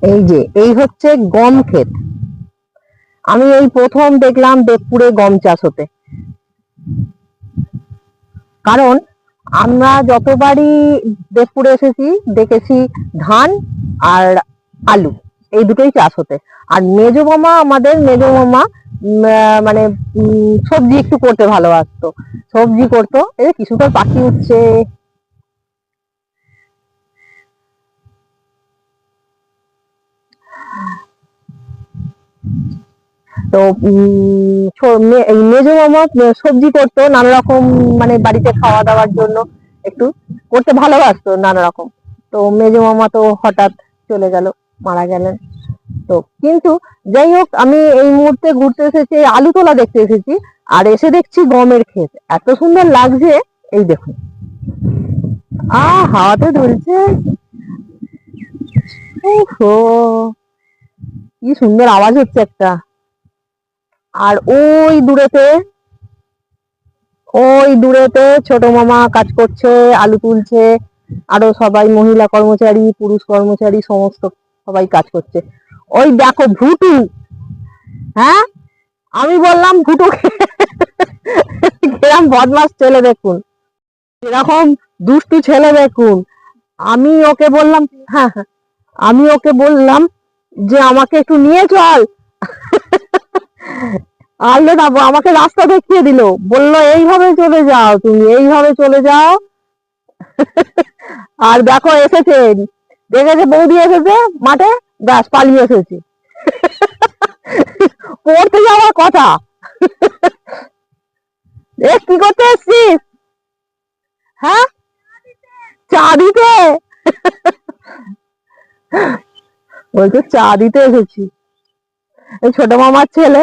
এই যে এই হচ্ছে গম ক্ষেত। আমি এই প্রথম দেখলাম দেবপুরে গম চাষ হতে। কারণ আমরা যতবারই দেবপুরে এসেছি দেখেছি ধান আর আলু, এই দুটোই চাষ হতে। আর মেজো মামা মানে সবজি একটু করতে ভালোবাসতো, সবজি করতো। এই যে কি সুন্দর পাখি উঠছে। তো এই মেজো মামা সবজি করতো নানা রকম, মানে বাড়িতে খাওয়া দাওয়ার জন্য একটু করতে ভালোবাসতো নানা রকম। তো মেজো মামা তো হঠাৎ চলে গেল, মারা গেলেন। তো কিন্তু যাই হোক, আমি এই মুহূর্তে ঘুরতে এসেছি, আলু তোলা দেখতে এসেছি। আর এসে দেখছি গমের ক্ষেত, এত সুন্দর লাগছে। এই দেখুন, হাওয়াতে দুলছে। ওহো, কি সুন্দর আওয়াজ হচ্ছে একটা। আর ওই দূরেতে ছোট মামা কাজ করছে, আলু তুলছে। আরো সবাই মহিলা কর্মচারী, পুরুষ কর্মচারী সমস্ত সবাই কাজ করছে। ওই দেখো ভুটু। হ্যাঁ, আমি বললাম ভুটু কিরম বদমাস ছেলে দেখুন, এরকম দুষ্টু ছেলে দেখুন। আমি ওকে বললাম, হ্যাঁ হ্যাঁ, আমি ওকে বললাম যে আমাকে একটু নিয়ে চল। আনলো না, আমাকে রাস্তা দেখিয়ে দিল, বললো এইভাবে চলে যাও, তুমি এইভাবে চলে যাও। আর দেখো এসেছে, দেখেছে বৌদি এসেছে মাঠে, ব্যাস পালিয়ে এসেছে। পড়তে যাওয়ার কথা। এ কি করতে এসছিস? হ্যাঁ, চা দিতে? বলছে চা দিতে এসেছি। এই ছোট মামার ছেলে,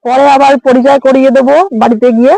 পরে আবার পরিচয় করিয়ে দেবো বাড়িতে গিয়ে।